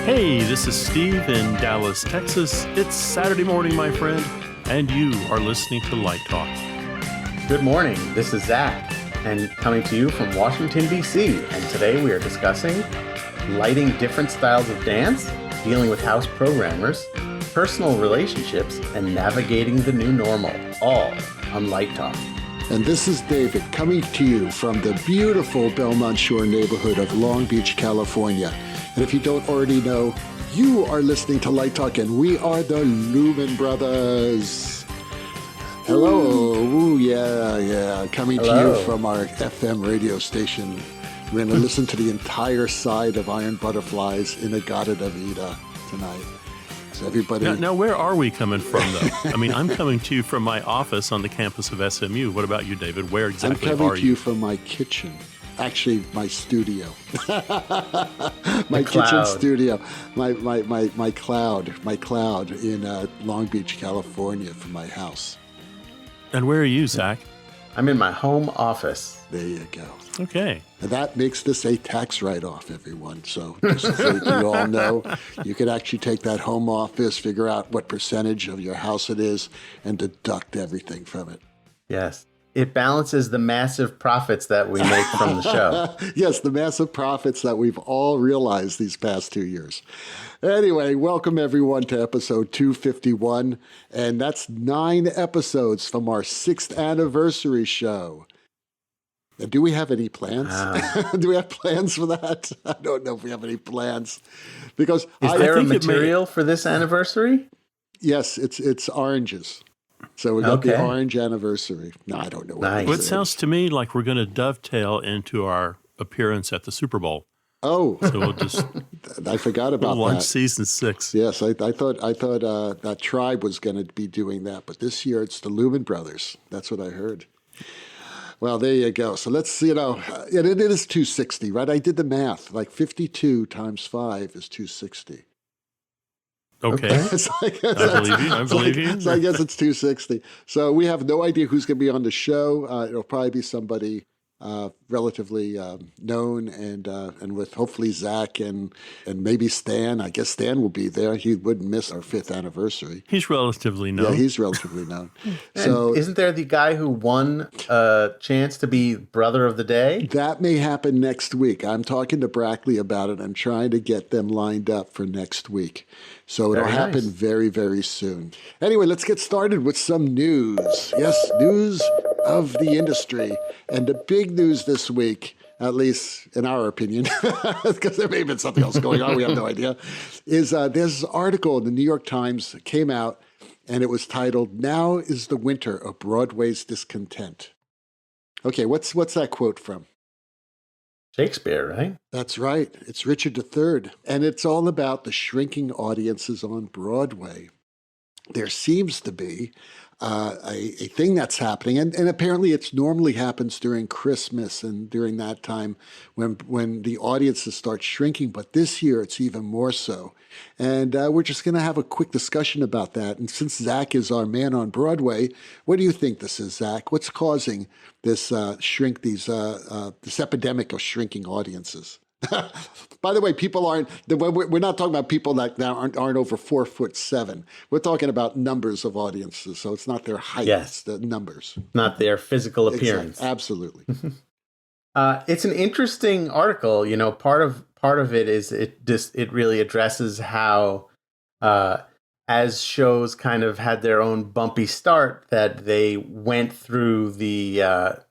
Hey, this is Steve in Dallas, Texas. It's Saturday morning, my friend, and you are listening to Light Talk. Good morning, this is Zach, and coming to you from Washington, D.C., and today we are discussing lighting different styles of dance, dealing with house programmers, personal relationships, and navigating the new normal, all on Light Talk. And this is David coming to you from the beautiful Belmont Shore neighborhood of Long Beach, California. And if you don't already know, you are listening to Light Talk, and we are the Lumen Brothers. Hello. Ooh, yeah. Coming to you from our FM radio station. We're going to listen to the entire side of Iron Butterflies in Agata Vida tonight. So everybody... Now, where are we coming from, though? I mean, I'm coming to you from my office on the campus of SMU. What about you, David? Where exactly are you? I'm coming to you from my kitchen. Actually, my studio. My kitchen studio. My cloud in Long Beach, California from my house. And where are you, Zach? I'm in my home office. There you go. Okay. And that makes this a tax write-off, everyone. So just so you all know, you can actually take that home office, figure out what percentage of your house it is, and deduct everything from it. Yes. It balances the massive profits that we make from the show. Yes, the massive profits that we've all realized these past 2 years. Anyway, welcome everyone to episode 251. And that's 9 episodes from our 6th anniversary show. Do we have any plans? Do we have plans for that? I don't know if we have any plans. Because Is there a material for this anniversary? Yes, it's oranges. So we got the orange anniversary. No, I don't know what Nice. Well, it sounds to me like we're going to dovetail into our appearance at the Super Bowl. Oh, So we'll just I forgot about launch that. season 6. Yes, I thought that Tribe was going to be doing that, but this year it's the Lumen Brothers. That's what I heard. Well, there you go. So let's, it is 260, right? I did the math. Like 52 times 5 is 260. Okay. So I believe you. So I guess it's 260. So we have no idea who's going to be on the show. It'll probably be somebody relatively known, and with hopefully Zach and maybe Stan. I guess Stan will be there. He wouldn't miss our 5th anniversary. He's relatively known. Yeah, he's relatively known. So isn't there the guy who won a chance to be Brother of the Day? That may happen next week. I'm talking to Brackley about it. I'm trying to get them lined up for next week. So it'll happen very, very soon. Anyway, let's get started with some news. Yes, news of the industry. And the big news this week, at least in our opinion, because there may have been something else going on, we have no idea, is there's an article in the New York Times that came out, and it was titled, "Now is the Winter of Broadway's Discontent." Okay, what's that quote from? Shakespeare, right? That's right. It's Richard III. And it's all about the shrinking audiences on Broadway. There seems to be a thing that's happening, and apparently it normally happens during Christmas and during that time when the audiences start shrinking, but this year it's even more so. And we're just going to have a quick discussion about that. And since Zach is our man on Broadway, what do you think this is, Zach? What's causing this this epidemic of shrinking audiences? By the way, we're not talking about people that aren't over 4'7". We're talking about numbers of audiences. So it's not their height, it's the numbers. Not their physical appearance. Exactly. Absolutely. It's an interesting article. You know, part of it is it really addresses how as shows kind of had their own bumpy start, that they went through the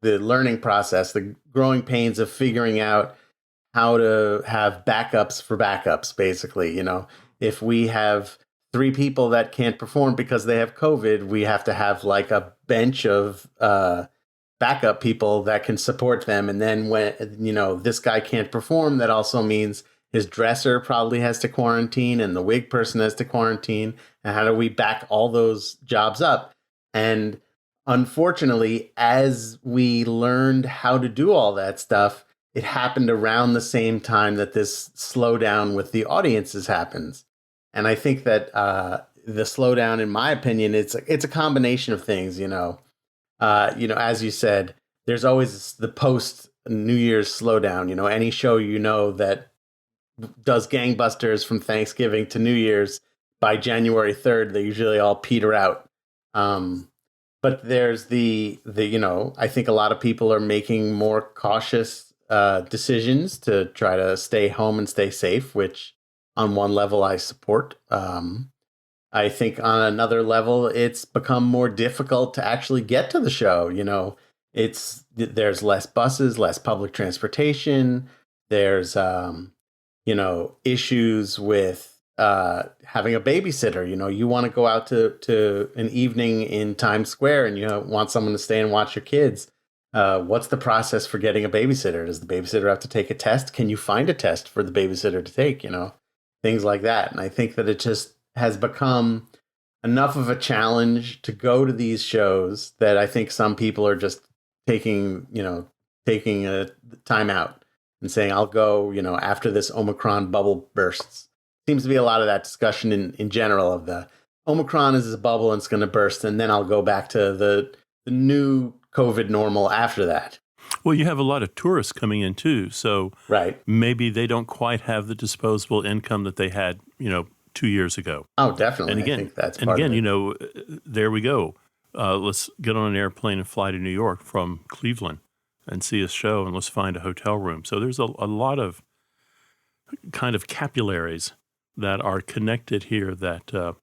learning process, the growing pains of figuring out how to have backups for backups, basically. You know, if we have 3 people that can't perform because they have COVID, we have to have like a bench of backup people that can support them. And then when, this guy can't perform, that also means his dresser probably has to quarantine and the wig person has to quarantine. And how do we back all those jobs up? And unfortunately, as we learned how to do all that stuff, it happened around the same time that this slowdown with the audiences happens. And I think that the slowdown, in my opinion, it's a combination of things, as you said, there's always the post New Year's slowdown, any show, that does gangbusters from Thanksgiving to New Year's, by January 3rd, they usually all peter out. But there's the I think a lot of people are making more cautious decisions to try to stay home and stay safe, which on one level I support. I think on another level, it's become more difficult to actually get to the show. There's less buses, less public transportation. There's issues with having a babysitter. You want to go out to an evening in Times Square and you want someone to stay and watch your kids. What's the process for getting a babysitter? Does the babysitter have to take a test? Can you find a test for the babysitter to take? Things like that. And I think that it just has become enough of a challenge to go to these shows that I think some people are just taking a time out and saying, I'll go, after this Omicron bubble bursts. Seems to be a lot of that discussion in general of the Omicron is a bubble and it's going to burst, and then I'll go back to the new COVID normal after that. Well, you have a lot of tourists coming in too, so right. Maybe they don't quite have the disposable income that they had, 2 years ago. Oh, definitely. And again, I think that's part of it. There we go. Let's get on an airplane and fly to New York from Cleveland and see a show, and let's find a hotel room. So there's a lot of kind of capillaries that are connected here that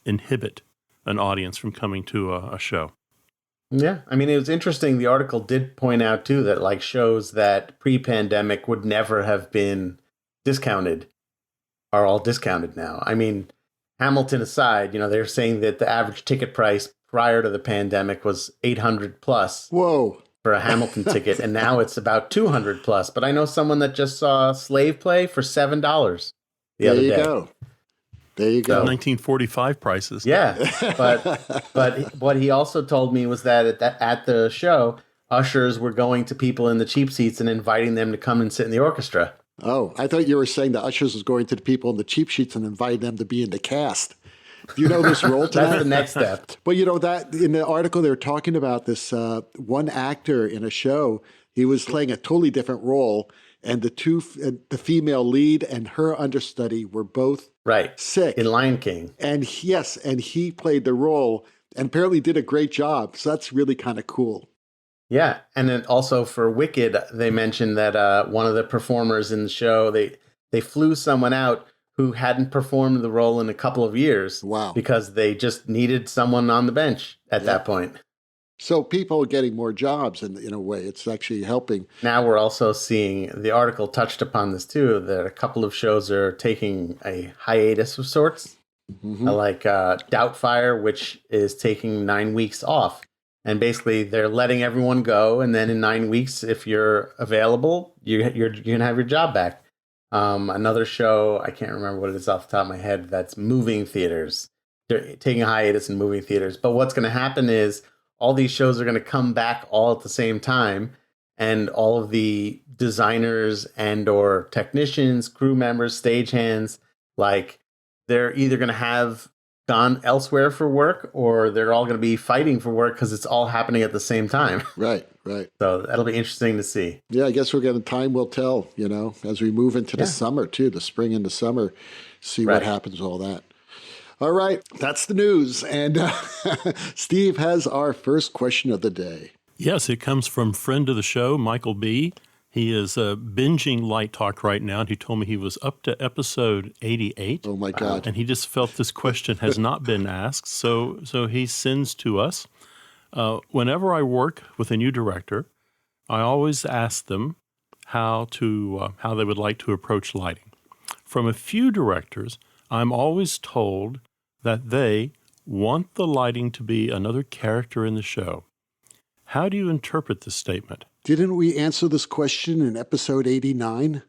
inhibit an audience from coming to a show. Yeah. I mean, it was interesting. The article did point out, too, that shows that pre-pandemic would never have been discounted are all discounted now. I mean, Hamilton aside, they're saying that the average ticket price prior to the pandemic was $800 plus. Whoa. For a Hamilton ticket, and now it's about $200 plus. But I know someone that just saw Slave Play for $7 the other day. There you go. 1945 prices. Yeah, but what he also told me was that at the show, ushers were going to people in the cheap seats and inviting them to come and sit in the orchestra. Oh, I thought you were saying the ushers was going to the people in the cheap seats and inviting them to be in the cast. Do you know this role tonight? That's the next step. Well, that in the article they were talking about this one actor in a show. He was playing a totally different role, and the female lead and her understudy were both sick in Lion King. And he played the role and apparently did a great job. So that's really kind of cool. Yeah, and then also for Wicked, they mentioned that one of the performers in the show they flew someone out who hadn't performed the role in a couple of years. Wow. Because they just needed someone on the bench at that point. So people are getting more jobs in a way. It's actually helping. Now we're also seeing, the article touched upon this too, that a couple of shows are taking a hiatus of sorts. Mm-hmm. Like Doubtfire, which is taking 9 weeks off. And basically they're letting everyone go. And then in 9 weeks, if you're available, you're going to have your job back. Another show, I can't remember what it is off the top of my head, that's moving theaters. They're taking a hiatus in moving theaters. But what's going to happen is all these shows are going to come back all at the same time. And all of the designers and or technicians, crew members, stagehands, they're either going to have gone elsewhere for work or they're all going to be fighting for work because it's all happening at the same time. Right. So that'll be interesting to see. Yeah, I guess time will tell, as we move into the summer too, the spring and the summer, see what happens with all that. All right, that's the news. And Steve has our first question of the day. Yes, it comes from friend of the show, Michael B. He is binging Light Talk right now, and he told me he was up to episode 88. Oh, my God. And he just felt this question has not been asked, so he sends to us. Whenever I work with a new director, I always ask them how they would like to approach lighting. From a few directors, I'm always told that they want the lighting to be another character in the show. How do you interpret this statement? Didn't we answer this question in episode 89?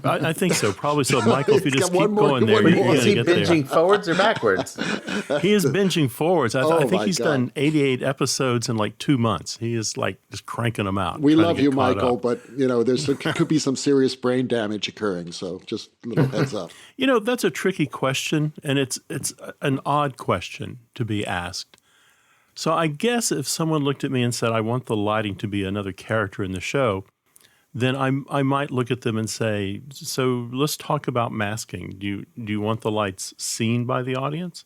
I think so. Probably so. Michael, if you just keep going there, you're going to get there. Is he binging forwards or backwards? He is binging forwards. I think he's done 88 episodes in 2 months. He is just cranking them out. We love you, Michael, but there could be some serious brain damage occurring. So just a little heads up. That's a tricky question, and it's an odd question to be asked. So I guess if someone looked at me and said, I want the lighting to be another character in the show, then I might look at them and say, so let's talk about masking. Do you want the lights seen by the audience?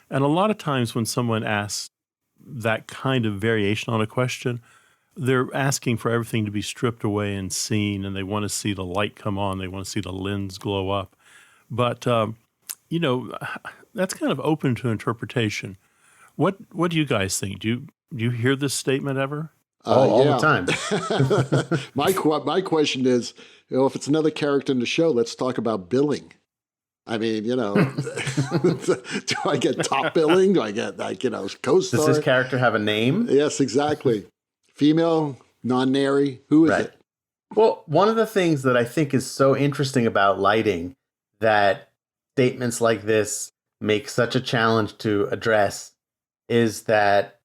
And a lot of times when someone asks that kind of variation on a question, they're asking for everything to be stripped away and seen, and they want to see the light come on. They want to see the lens glow up. But, that's kind of open to interpretation. What do you guys think? Do you hear this statement ever? All the time. My question is, if it's another character in the show, let's talk about billing. I mean, do I get top billing? Do I get co-star? Does this character have a name? Yes, exactly. Female, non-nary, who is it? Well, one of the things that I think is so interesting about lighting that statements like this make such a challenge to address is that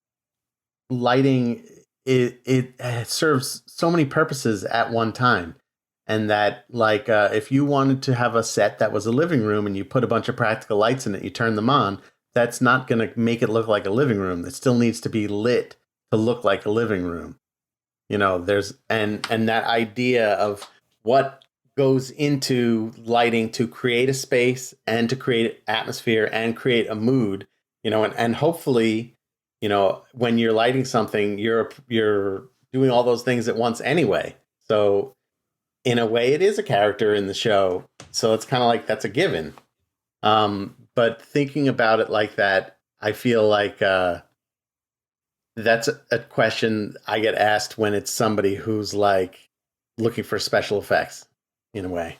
lighting it serves so many purposes at one time. And that, if you wanted to have a set that was a living room and you put a bunch of practical lights in it, you turn them on, that's not going to make it look like a living room. It still needs to be lit to look like a living room. There's and that idea of what goes into lighting to create a space and to create atmosphere and create a mood, and hopefully, when you're lighting something, you're doing all those things at once anyway. So in a way, it is a character in the show. So it's kind of like that's a given. But thinking about it like that, I feel like that's a question I get asked when it's somebody who's looking for special effects in a way.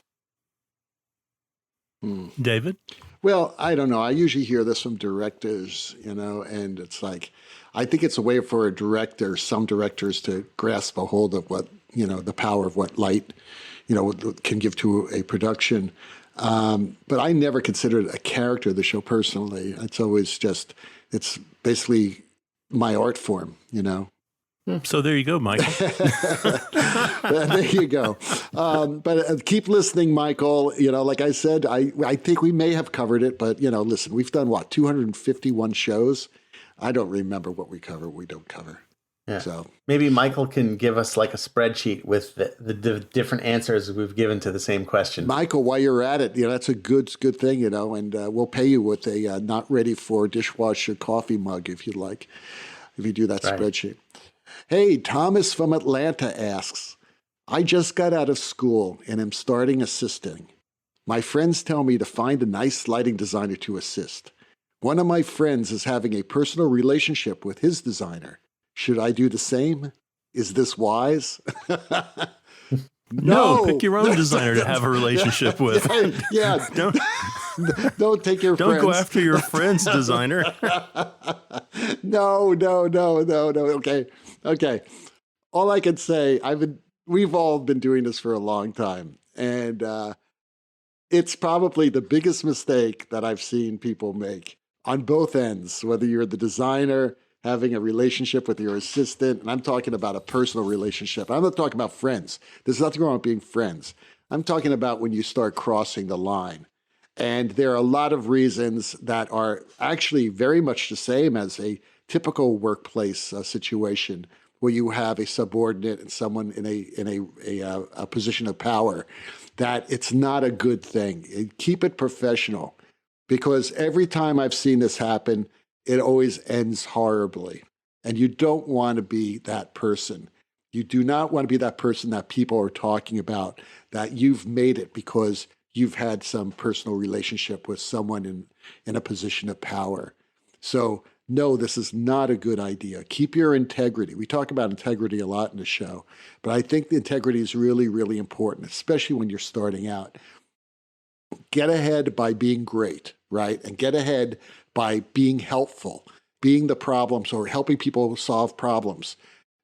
David? Well, I don't know. I usually hear this from directors, and it's I think it's a way for some directors to grasp a hold of what, the power of what light, can give to a production. But I never considered a character of the show personally. It's always it's basically my art form, So there you go, Michael. There you go. But keep listening, Michael. Like I said, I think we may have covered it, but, listen, we've done 251 shows. I don't remember what we cover, we don't cover. Yeah. So maybe Michael can give us a spreadsheet with the different answers we've given to the same question. Michael, while you're at it, that's a good thing, and we'll pay you with a not ready for dishwasher coffee mug if you'd like, if you do that spreadsheet. Hey, Thomas from Atlanta asks, I just got out of school and am starting assisting. My friends tell me to find a nice lighting designer to assist. One of my friends is having a personal relationship with his designer. Should I do the same? Is this wise? No, pick your own designer to have a relationship with. Yeah. Don't take your Don't friends. go after your friend's designer. No. Okay. All I can say, we've all been doing this for a long time, and it's probably the biggest mistake that I've seen people make on both ends, whether you're the designer having a relationship with your assistant, and I'm talking about a personal relationship. I'm not talking about friends. There's nothing wrong with being friends. I'm talking about when you start crossing the line. And there are a lot of reasons that are actually very much the same as a typical workplace situation where you have a subordinate and someone in a position of power, that it's not a good thing. Keep it professional, because every time I've seen this happen, it always ends horribly. And you don't want to be that person. You do not want to be that person that people are talking about, that you've made it because you've had some personal relationship with someone in a position of power. So no, this is not a good idea. Keep your integrity. We talk about integrity a lot in the show, but I think the integrity is really, really important, especially when you're starting out. Get ahead by being great, right? And get ahead by being helpful, being the problems or helping people solve problems.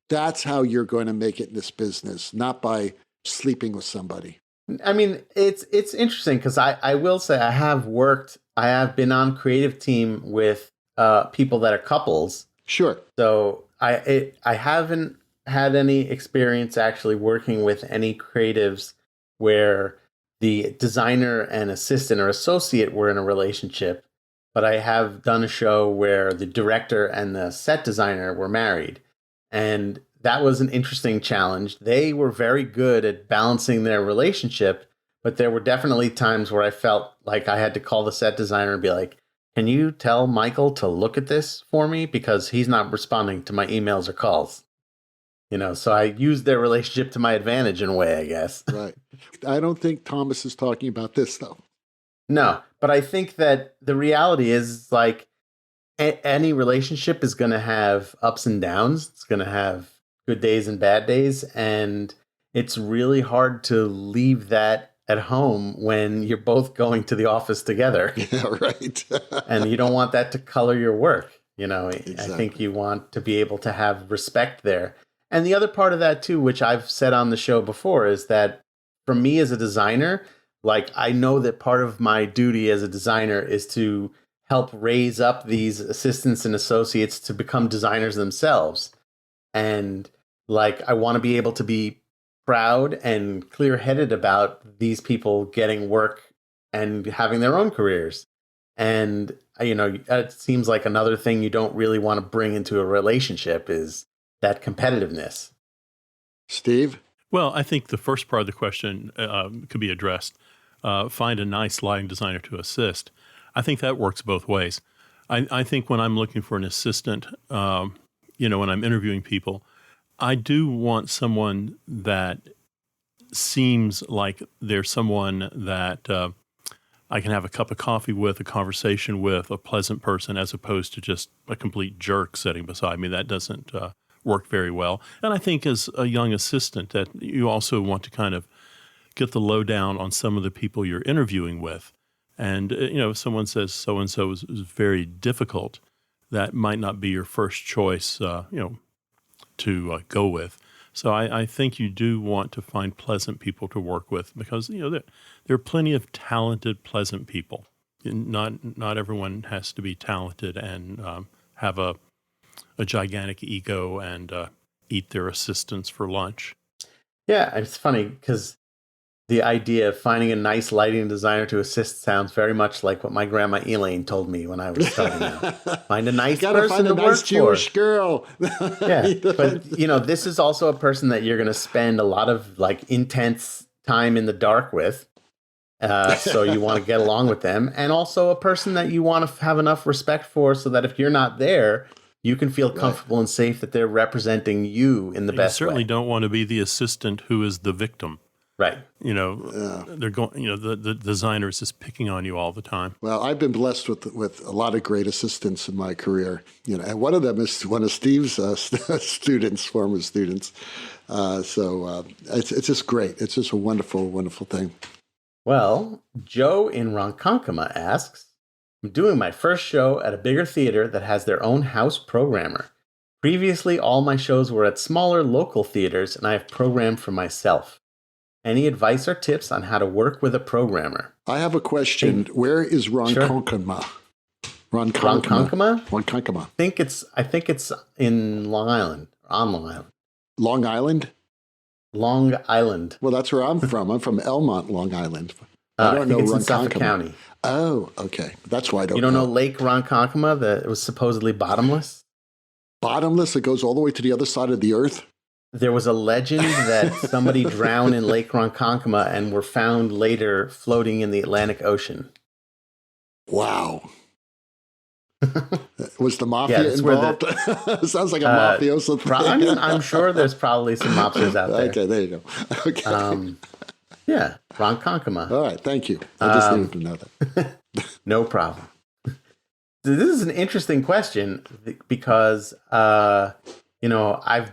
That's how you're going to make it in this business, not by sleeping with somebody. I mean, it's interesting because I will say I have been on creative team with people that are couples. Sure. So I haven't had any experience actually working with any creatives where the designer and assistant or associate were in a relationship, but I have done a show where the director and the set designer were married, and that was an interesting challenge. They were very good at balancing their relationship, but there were definitely times where I felt like I had to call the set designer and be like, can you tell Michael to look at this for me? Because he's not responding to my emails or calls. So I used their relationship to my advantage in a way, I guess. Right. I don't think Thomas is talking about this, though. No, but I think that the reality is like any relationship is going to have ups and downs. It's going to have good days and bad days. And it's really hard to leave that at home when you're both going to the office together. Yeah, right. And you don't want that to color your work. Exactly. I think you want to be able to have respect there. And the other part of that too, which I've said on the show before, is that for me as a designer, like I know that part of my duty as a designer is to help raise up these assistants and associates to become designers themselves. And like, I want to be able to be proud and clear-headed about these people getting work and having their own careers. And, it seems like another thing you don't really want to bring into a relationship is that competitiveness. Steve? Well, I think the first part of the question could be addressed. Find a nice lighting designer to assist. I think that works both ways. I think when I'm looking for an assistant, when I'm interviewing people, I do want someone that seems like they're someone that I can have a cup of coffee with, a conversation with, a pleasant person, as opposed to just a complete jerk sitting beside me. That doesn't work very well. And I think as a young assistant that you also want to kind of get the lowdown on some of the people you're interviewing with. And, if someone says so-and-so is very difficult, that might not be your first choice, to go with. So I think you do want to find pleasant people to work with because, there are plenty of talented, pleasant people. Not everyone has to be talented and have a gigantic ego and eat their assistants for lunch. Yeah, it's funny because the idea of finding a nice lighting designer to assist sounds very much like what my grandma Elaine told me when I was starting out. Find a nice person find a to nice work Jewish for. girl. Yeah, but this is also a person that you're going to spend a lot of like intense time in the dark with. So you want to get along with them, and also a person that you want to have enough respect for, so that if you're not there, you can feel comfortable and safe that they're representing you in the best way. You certainly don't want to be the assistant who is the victim. Right. They're going. The designer is just picking on you all the time. Well, I've been blessed with a lot of great assistants in my career. And one of them is one of Steve's students, former students. So it's just great. It's just a wonderful, wonderful thing. Well, Joe in Ronkonkoma asks, I'm doing my first show at a bigger theater that has their own house programmer. Previously, all my shows were at smaller local theaters, and I have programmed for myself. Any advice or tips on how to work with a programmer? I have a question. Where is Ronkonkoma? Sure. Ronkonkoma? Ronkonkoma? I think it's in Long Island. On Long Island. Long Island? Long Island. Well, that's where I'm from. I'm from Elmont, Long Island. I don't know it's Ronkonkoma. In Suffolk County. Oh, okay. That's why I don't know. You don't know Lake Ronkonkoma that was supposedly bottomless? Bottomless? It goes all the way to the other side of the earth? There was a legend that somebody drowned in Lake Ronkonkoma and were found later floating in the Atlantic Ocean. Wow. Was the mafia involved? Sounds like a mafioso thing. I'm sure there's probably some mobsters out there. Okay, there you go. Okay. Yeah, Ronkonkoma. All right, thank you. I just needed to know that. No problem. This is an interesting question because I've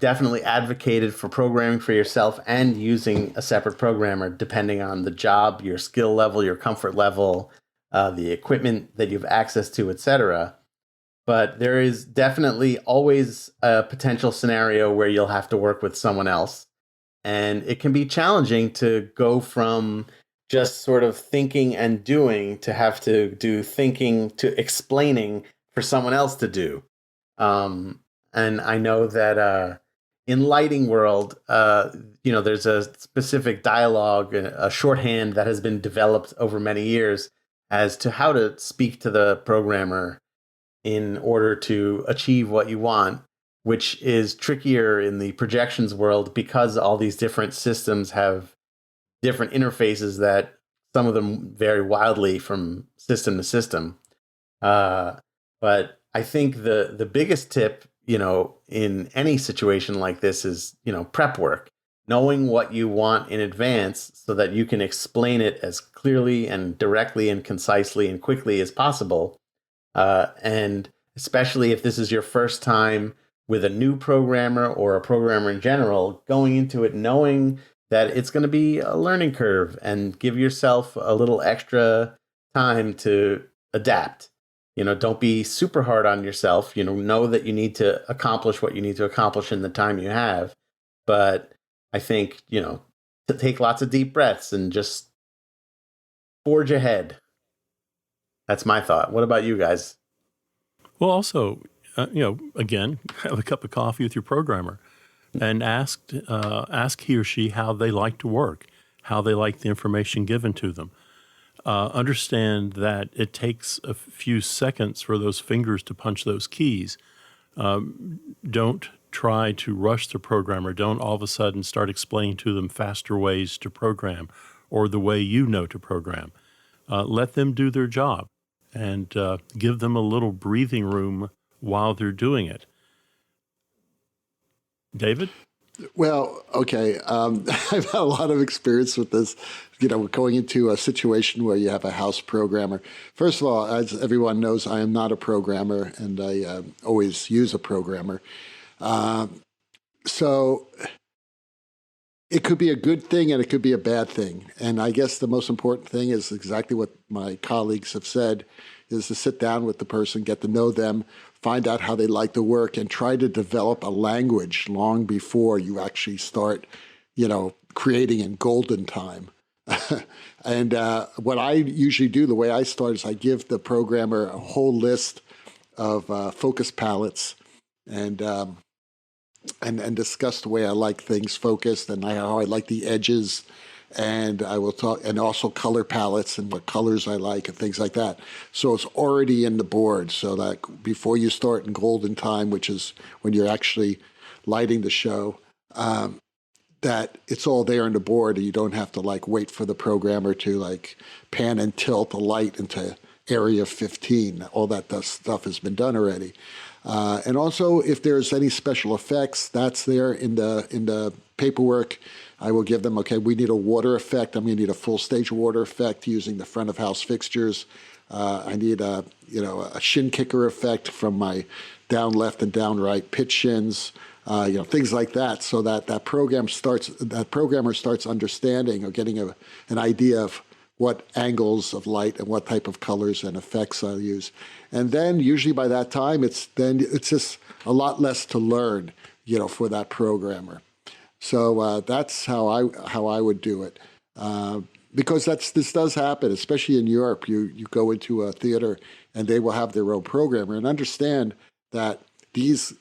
definitely advocated for programming for yourself and using a separate programmer depending on the job, your skill level, your comfort level, the equipment that you have access to, etc. But there is definitely always a potential scenario where you'll have to work with someone else. And it can be challenging to go from just sort of thinking and doing to have to do thinking to explaining for someone else to do. And I know that in lighting world, there's a specific dialogue, a shorthand that has been developed over many years as to how to speak to the programmer in order to achieve what you want. which is trickier in the projections world because all these different systems have different interfaces that some of them vary wildly from system to system. But I think the biggest tip, in any situation like this is, prep work, knowing what you want in advance so that you can explain it as clearly and directly and concisely and quickly as possible. And especially if this is your first time with a new programmer or a programmer in general, going into it knowing that it's going to be a learning curve, and give yourself a little extra time to adapt. Don't be super hard on yourself. Know that you need to accomplish what you need to accomplish in the time you have. But I think, to take lots of deep breaths and just forge ahead. That's my thought. What about you guys? Well, also, again, have a cup of coffee with your programmer and ask he or she how they like to work, how they like the information given to them. Understand that it takes a few seconds for those fingers to punch those keys. Don't try to rush the programmer. Don't all of a sudden start explaining to them faster ways to program or the way you know to program. Let them do their job and give them a little breathing room while they're doing it. David? Well, okay. I've had a lot of experience with this, going into a situation where you have a house programmer. First of all, as everyone knows, I am not a programmer, and I always use a programmer. So it could be a good thing and it could be a bad thing. And I guess the most important thing is exactly what my colleagues have said, is to sit down with the person, get to know them, find out how they like to work, and try to develop a language long before you actually start, creating in golden time. And what I usually do, the way I start, is I give the programmer a whole list of focus palettes and discuss the way I like things focused and how I like the edges. And I will talk, and also color palettes and what colors I like and things like that. So it's already in the board, so that before you start in golden time, which is when you're actually lighting the show, that it's all there in the board, and you don't have to wait for the programmer to pan and tilt the light into area 15. All that stuff has been done already. And also, if there's any special effects, that's there in the paperwork. I will give them, okay, we need a water effect. I'm going to need a full stage water effect using the front of house fixtures. I need a shin kicker effect from my down left and down right pitch shins, things like that, so that programmer starts understanding or getting an idea of what angles of light and what type of colors and effects I'll use. And then usually by that time, it's just a lot less to learn, for that programmer. So that's how I would do it, because this does happen, especially in Europe. You go into a theater and they will have their own programmer, and understand that these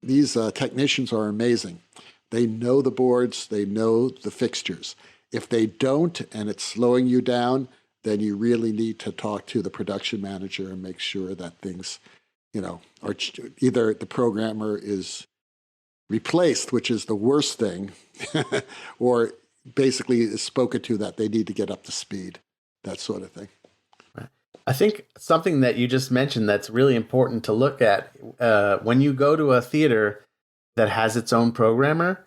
technicians are amazing. They know the boards, they know the fixtures. If they don't, and it's slowing you down, then you really need to talk to the production manager and make sure that things, are either the programmer is replaced, which is the worst thing, or basically is spoken to that they need to get up to speed, that sort of thing. I think something that you just mentioned that's really important to look at when you go to a theater that has its own programmer,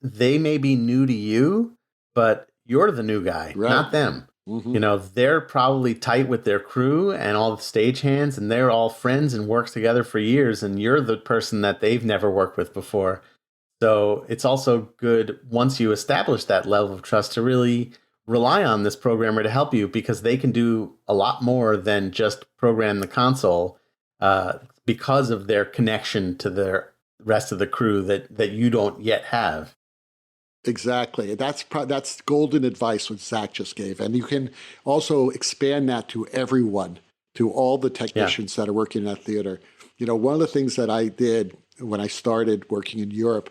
they may be new to you, but you're the new guy, right, not them. Mm-hmm. They're probably tight with their crew and all the stagehands, and they're all friends and works together for years, and you're the person that they've never worked with before. So it's also good, once you establish that level of trust, to really rely on this programmer to help you, because they can do a lot more than just program the console, because of their connection to the rest of the crew that you don't yet have. Exactly. That's golden advice what Zach just gave. And you can also expand that to everyone, to all the technicians that are working in that theater. One of the things that I did when I started working in Europe,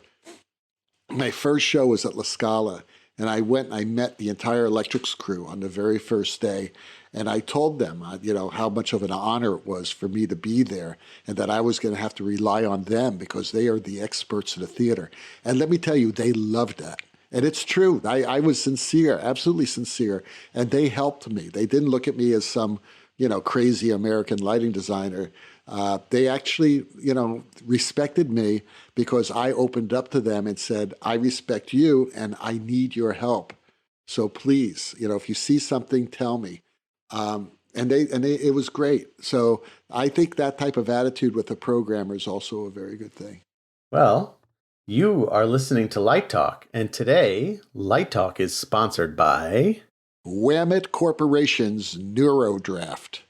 my first show was at La Scala. And I went and I met the entire electrics crew on the very first day. And I told them, how much of an honor it was for me to be there and that I was going to have to rely on them because they are the experts in the theater. And let me tell you, they loved that. And it's true. I was sincere, absolutely sincere. And they helped me. They didn't look at me as some, crazy American lighting designer. They actually, respected me because I opened up to them and said, I respect you and I need your help. So please, if you see something, tell me. It was great. So I think that type of attitude with the programmer is also a very good thing. Well, you are listening to Light Talk, and today Light Talk is sponsored by Wilmette Corporation's NeuroDraft.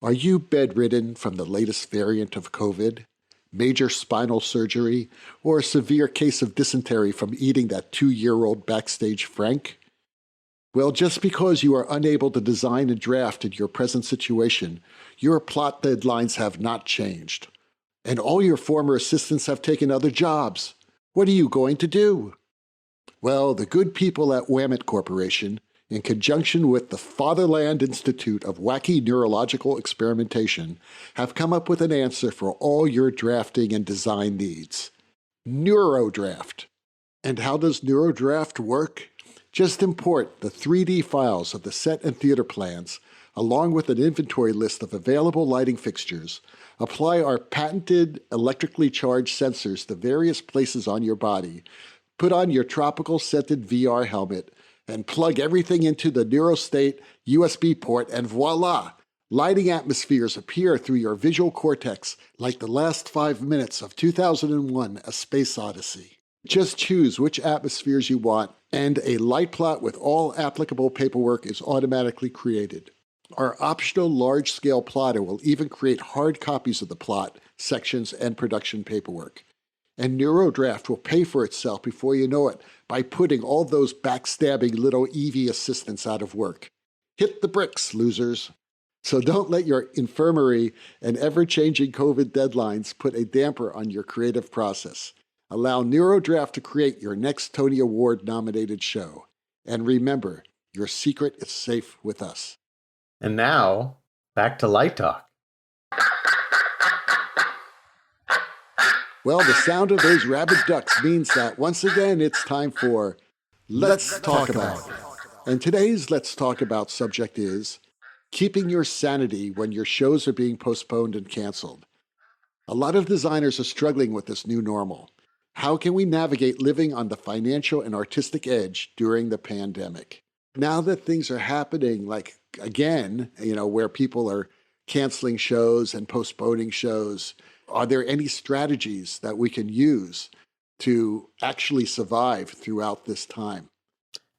Are you bedridden from the latest variant of COVID, major spinal surgery, or a severe case of dysentery from eating that 2-year-old backstage Frank? Well, just because you are unable to design a draft in your present situation, your plot deadlines have not changed. And all your former assistants have taken other jobs. What are you going to do? Well, the good people at Wilmette Corporation, in conjunction with the Fatherland Institute of Wacky Neurological Experimentation, have come up with an answer for all your drafting and design needs. NeuroDraft. And how does NeuroDraft work? Just import the 3D files of the set and theater plans, along with an inventory list of available lighting fixtures, apply our patented electrically charged sensors to various places on your body, put on your tropical scented VR helmet, and plug everything into the NeuroState USB port, and voila! Lighting atmospheres appear through your visual cortex like the last 5 minutes of 2001: A Space Odyssey. Just choose which atmospheres you want, and a light plot with all applicable paperwork is automatically created. Our optional large-scale plotter will even create hard copies of the plot, sections, and production paperwork. And NeuroDraft will pay for itself before you know it by putting all those backstabbing little EV assistants out of work. Hit the bricks, losers. So don't let your infirmary and ever-changing COVID deadlines put a damper on your creative process. Allow NeuroDraft to create your next Tony Award-nominated show. And remember, your secret is safe with us. And now, back to Light Talk. Well, the sound of those rabid ducks means that once again it's time for Let's Talk About. And today's Let's Talk About subject is keeping your sanity when your shows are being postponed and canceled. A lot of designers are struggling with this new normal. How can we navigate living on the financial and artistic edge during the pandemic? Now that things are happening, like again, where people are canceling shows and postponing shows, are there any strategies that we can use to actually survive throughout this time?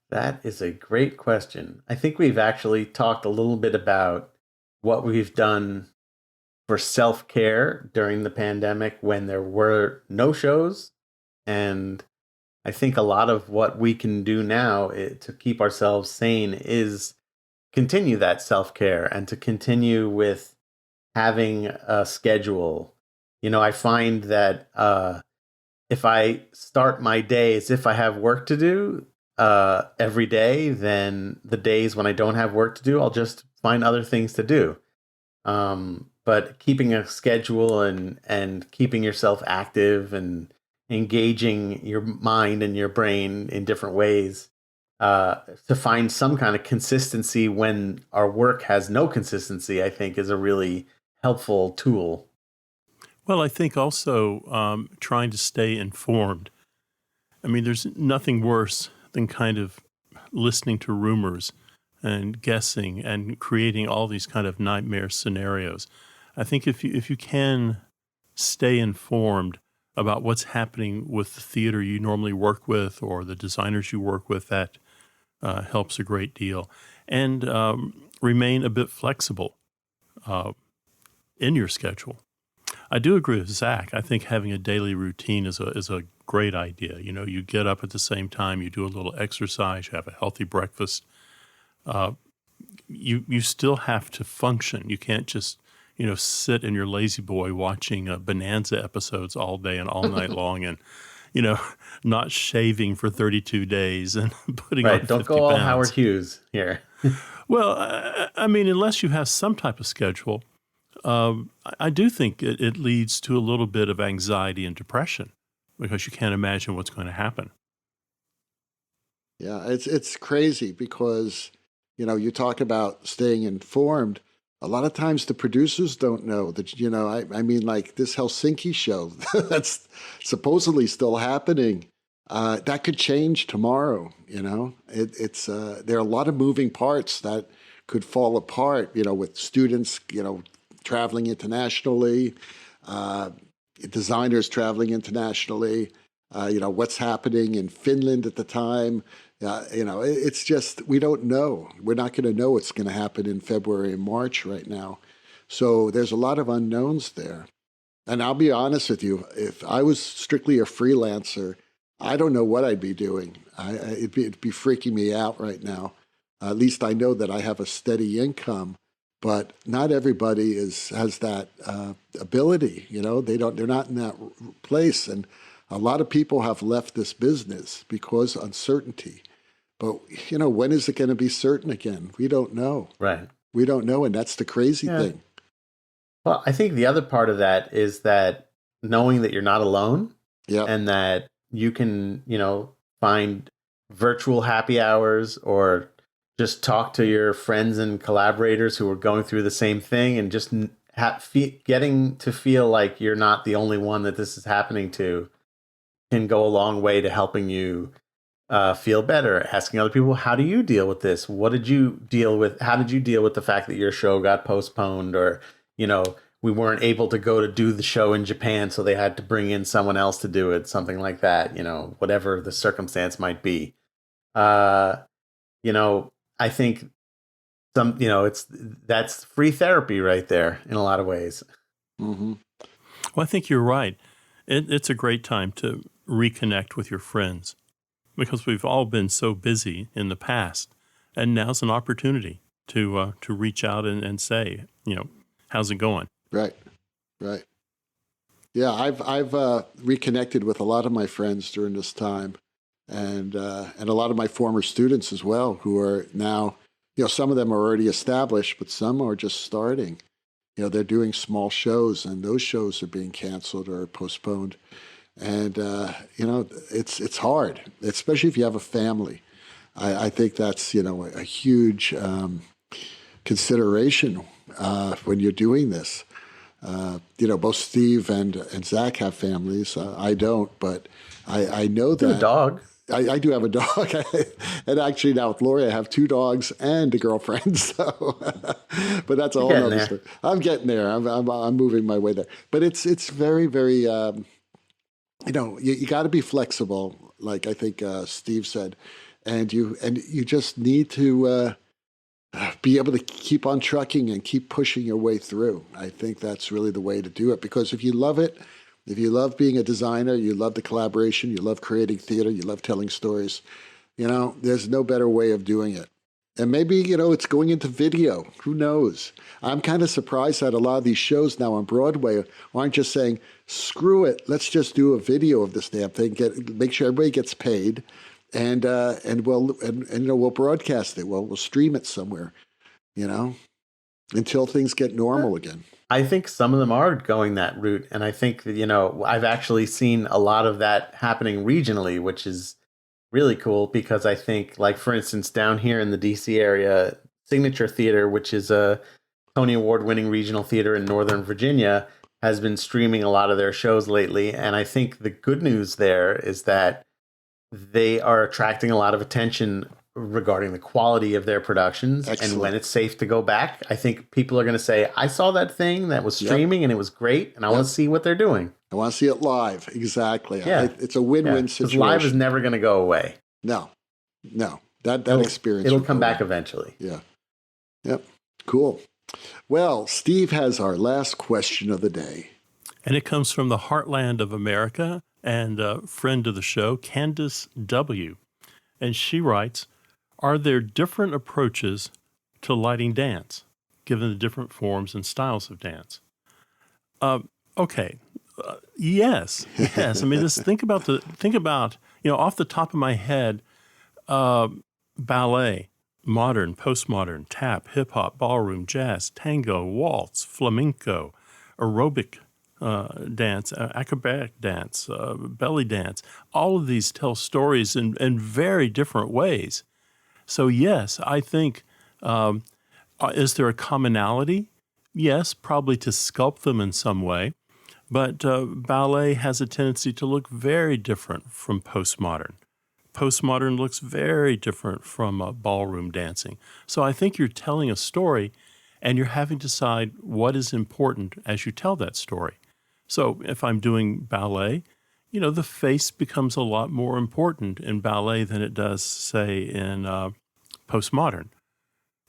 That is a great question. I think we've actually talked a little bit about what we've done for self-care during the pandemic when there were no shows. And I think a lot of what we can do now to keep ourselves sane is continue that self-care and to continue with having a schedule. I find that if I start my day as if I have work to do every day, then the days when I don't have work to do, I'll just find other things to do. But keeping a schedule and keeping yourself active and engaging your mind and your brain in different ways to find some kind of consistency when our work has no consistency, I think is a really helpful tool. Well, I think also trying to stay informed. I mean, there's nothing worse than kind of listening to rumors and guessing and creating all these kind of nightmare scenarios. I think if you can stay informed about what's happening with the theater you normally work with or the designers you work with, that helps a great deal. And remain a bit flexible in your schedule. I do agree with Zach. I think having a daily routine is a great idea. You get up at the same time, you do a little exercise, you have a healthy breakfast. You still have to function. You can't just sit in your lazy boy watching Bonanza episodes all day and all night long you know, not shaving for 32 days and putting on Right. 50 Don't go all pounds. Howard Hughes here. Well, I mean, unless you have some type of schedule, I do think it leads to a little bit of anxiety and depression because you can't imagine what's going to happen. Yeah, it's crazy because, you talk about staying informed. A lot of times the producers don't know that, I mean, like this Helsinki show that's supposedly still happening. That could change tomorrow, it's there are a lot of moving parts that could fall apart, with students, traveling internationally, uh, designers traveling internationally, what's happening in Finland at the time. It's just, we don't know. We're not going to know what's going to happen in February and March right now. So there's a lot of unknowns there. And I'll be honest with you, if I was strictly a freelancer, I don't know what I'd be doing. It'd be freaking me out right now. At least I know that I have a steady income, but not everybody has that ability. They're not in that place. And a lot of people have left this business because uncertainty. But, when is it going to be certain again? We don't know. Right. We don't know. And that's the crazy thing. Well, I think the other part of that is that knowing that you're not alone and that you can, find virtual happy hours or just talk to your friends and collaborators who are going through the same thing and just getting to feel like you're not the only one that this is happening to can go a long way to helping you feel better. Asking other people, how do you deal with this? What did you deal with? How did you deal with the fact that your show got postponed, or we weren't able to go to do the show in Japan, so they had to bring in someone else to do it, something like that. Whatever the circumstance might be. I think that's free therapy right there in a lot of ways. Mm-hmm. Well, I think you're right. It's a great time to reconnect with your friends because we've all been so busy in the past, and now's an opportunity to reach out and say, how's it going? Right. Yeah, I've reconnected with a lot of my friends during this time, and a lot of my former students as well, who are now, some of them are already established, but some are just starting. They're doing small shows, and those shows are being canceled or postponed. And it's hard, especially if you have a family. I think that's a huge consideration when you're doing this. Both Steve and Zach have families. I don't, but I know that. A dog. I do have a dog, and actually now with Lori, I have 2 dogs and a girlfriend. So, but that's a whole other story. I'm getting there. I'm moving my way there. But it's very, very. You got to be flexible, like I think Steve said, and you just need to be able to keep on trucking and keep pushing your way through. I think that's really the way to do it, because if you love it, if you love being a designer, you love the collaboration, you love creating theater, you love telling stories, there's no better way of doing it. And maybe, it's going into video. Who knows? I'm kind of surprised that a lot of these shows now on Broadway aren't just saying, screw it, let's just do a video of this damn thing, make sure everybody gets paid, and we'll broadcast it. We'll stream it somewhere, until things get normal again. I think some of them are going that route. And I think that, I've actually seen a lot of that happening regionally, which is really cool, because I think, like, for instance, down here in the DC area, Signature Theater, which is a Tony Award winning regional theater in Northern Virginia, has been streaming a lot of their shows lately. And I think the good news there is that they are attracting a lot of attention regarding the quality of their productions. Excellent. And when it's safe to go back, I think people are going to say, I saw that thing that was streaming and it was great, and I want to see what they're doing. I want to see it live. Exactly. Yeah. It's a win-win situation. Live is never going to go away. No. That experience. It'll come back eventually. Yeah. Yep. Cool. Well, Steve has our last question of the day. And it comes from the heartland of America and a friend of the show, Candace W. And she writes, are there different approaches to lighting dance, given the different forms and styles of dance? Okay, Yes, yes. I mean, think about off the top of my head, ballet, modern, postmodern, tap, hip hop, ballroom, jazz, tango, waltz, flamenco, aerobic dance, acrobatic dance, belly dance. All of these tell stories in very different ways. So yes, I think, is there a commonality? Yes, probably to sculpt them in some way. But ballet has a tendency to look very different from postmodern. Postmodern looks very different from ballroom dancing. So I think you're telling a story and you're having to decide what is important as you tell that story. So if I'm doing ballet, the face becomes a lot more important in ballet than it does, say, in postmodern,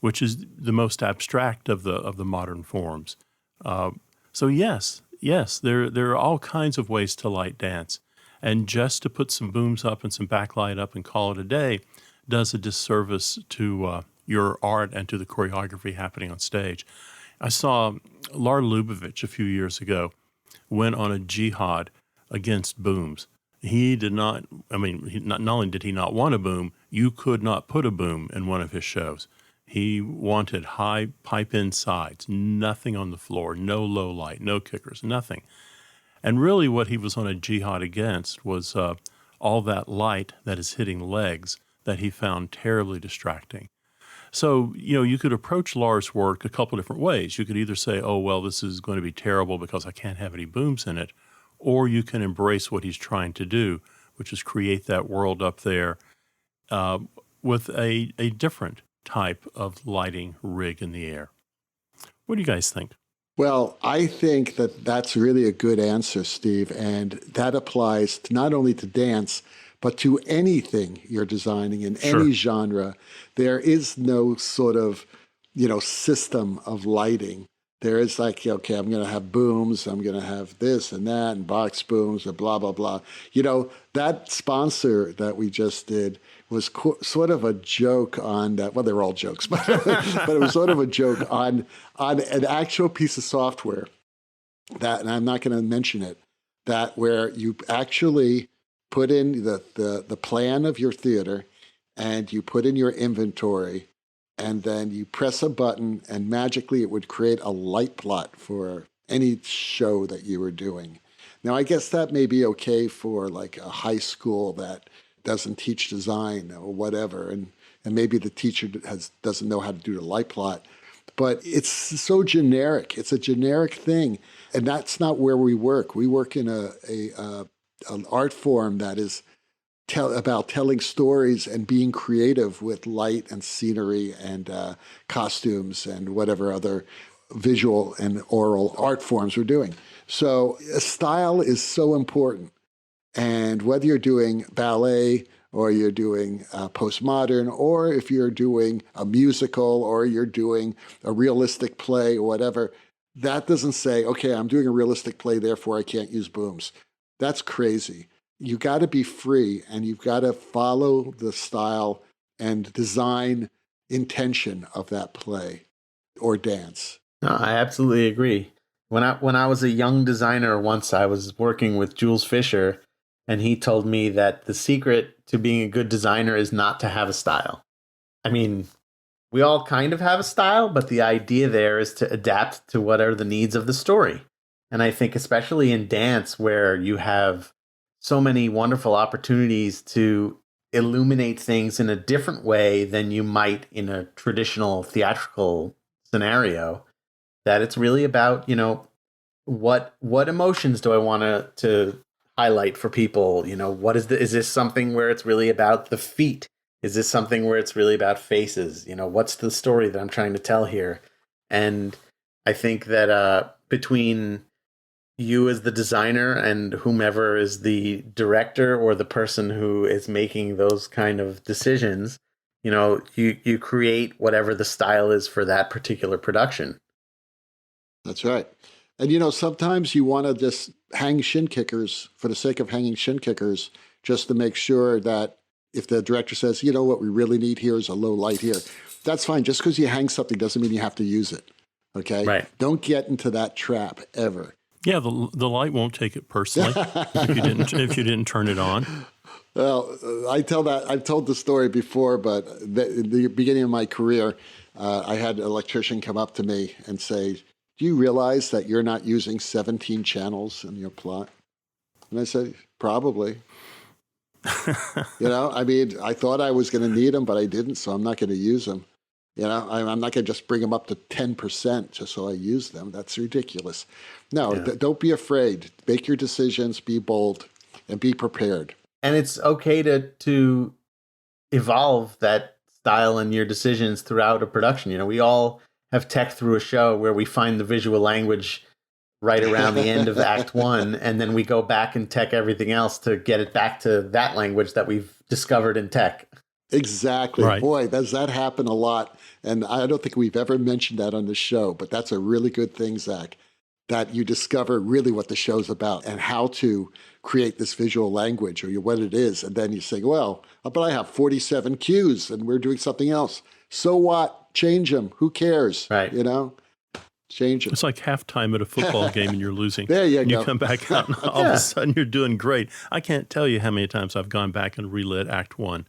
which is the most abstract of the modern forms. So yes, there are all kinds of ways to light dance. And just to put some booms up and some backlight up and call it a day does a disservice to your art and to the choreography happening on stage. I saw Lar Lubavitch a few years ago went on a jihad against booms. He did not, not only did he not want a boom, you could not put a boom in one of his shows. He wanted high pipe-in sides, nothing on the floor, no low light, no kickers, nothing. And really what he was on a jihad against was all that light that is hitting legs that he found terribly distracting. So, you could approach Lars' work a couple different ways. You could either say, oh, well, this is going to be terrible because I can't have any booms in it, or you can embrace what he's trying to do, which is create that world up there with a different type of lighting rig in the air. What do you guys think? Well, I think that that's really a good answer, Steve, and that applies not only to dance, but to anything you're designing in any genre. There is no sort of, system of lighting. There is like, okay, I'm going to have booms, I'm going to have this and that, and box booms, and blah, blah, blah. That sponsor that we just did was sort of a joke on that. Well, they're all jokes, but, but it was sort of a joke on an actual piece of software that, and I'm not going to mention it, that where you actually put in the plan of your theater and you put in your inventory, and then you press a button and magically it would create a light plot for any show that you were doing. Now, I guess that may be okay for like a high school that doesn't teach design or whatever, and maybe the teacher doesn't know how to do the light plot. But it's so generic. It's a generic thing, and that's not where we work. We work in an art form that is about telling stories and being creative with light and scenery and costumes and whatever other visual and oral art forms we're doing. So style is so important. And whether you're doing ballet or you're doing postmodern, or if you're doing a musical or you're doing a realistic play or whatever, that doesn't say, okay, I'm doing a realistic play, therefore I can't use booms. That's crazy. You got to be free, and you've got to follow the style and design intention of that play or dance. No, I absolutely agree. When I was a young designer once, I was working with Jules Fisher, and he told me that the secret to being a good designer is not to have a style. I mean, we all kind of have a style, but the idea there is to adapt to what are the needs of the story. And I think especially in dance, where you have so many wonderful opportunities to illuminate things in a different way than you might in a traditional theatrical scenario, that it's really about, what emotions do I want to highlight for people? Is this something where it's really about the feet? Is this something where it's really about faces? What's the story that I'm trying to tell here? And I think that between you as the designer and whomever is the director or the person who is making those kind of decisions, you create whatever the style is for that particular production. That's right. And sometimes you want to just hang shin kickers for the sake of hanging shin kickers, just to make sure that if the director says, what we really need here is a low light here, that's fine. Just because you hang something doesn't mean you have to use it. Okay? Right. Don't get into that trap ever. Yeah, the light won't take it personally if you didn't turn it on. Well, I've told the story before, but in the beginning of my career, I had an electrician come up to me and say, "Do you realize that you're not using 17 channels in your plot?" And I said, "Probably." I mean, I thought I was going to need them, but I didn't, so I'm not going to use them. I'm not going to just bring them up to 10% just so I use them. That's ridiculous. No, don't be afraid. Make your decisions, be bold, and be prepared. And it's okay to evolve that style in your decisions throughout a production. We all have tech through a show where we find the visual language right around the end of Act 1, and then we go back and tech everything else to get it back to that language that we've discovered in tech. Exactly. Right. Boy, does that happen a lot. And I don't think we've ever mentioned that on the show, but that's a really good thing, Zach, that you discover really what the show's about and how to create this visual language or what it is. And then you say, well, but I have 47 cues and we're doing something else. So what? Change them. Who cares? Right. Change them. It's like halftime at a football game and you're losing. There you and go. You come back out and all of a sudden you're doing great. I can't tell you how many times I've gone back and relit Act 1.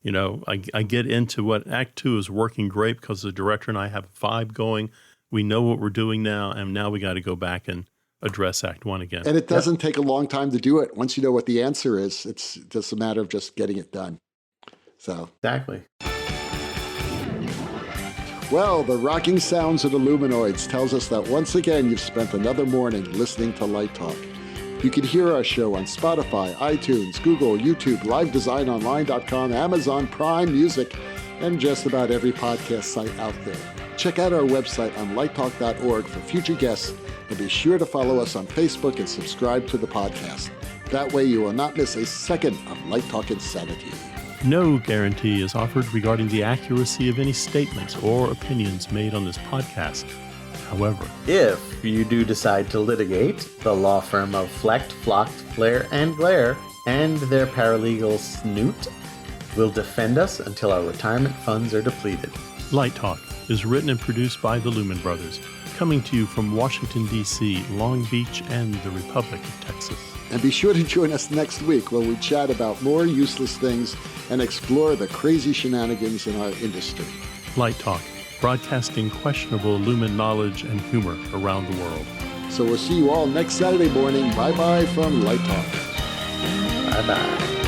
I get into what Act 2 is working great because the director and I have a vibe going. We know what we're doing now, and now we got to go back and address Act 1 again. And it doesn't take a long time to do it. Once you know what the answer is, it's just a matter of just getting it done. So Exactly. Well, the rocking sounds of the Luminoids tells us that once again you've spent another morning listening to Light Talk. You can hear our show on Spotify, iTunes, Google, YouTube, LiveDesignOnline.com, Amazon Prime Music, and just about every podcast site out there. Check out our website on lighttalk.org for future guests, and be sure to follow us on Facebook and subscribe to the podcast. That way you will not miss a second of Light Talk Insanity. No guarantee is offered regarding the accuracy of any statements or opinions made on this podcast. However, if you do decide to litigate, the law firm of Flecht, Flocht, Flair, and Glare and their paralegal Snoot will defend us until our retirement funds are depleted. Light Talk is written and produced by the Lumen Brothers, coming to you from Washington, D.C., Long Beach, and the Republic of Texas. And be sure to join us next week where we chat about more useless things and explore the crazy shenanigans in our industry. Light Talk, broadcasting questionable Lumen knowledge and humor around the world. So we'll see you all next Saturday morning. Bye-bye from Light Talk. Bye-bye.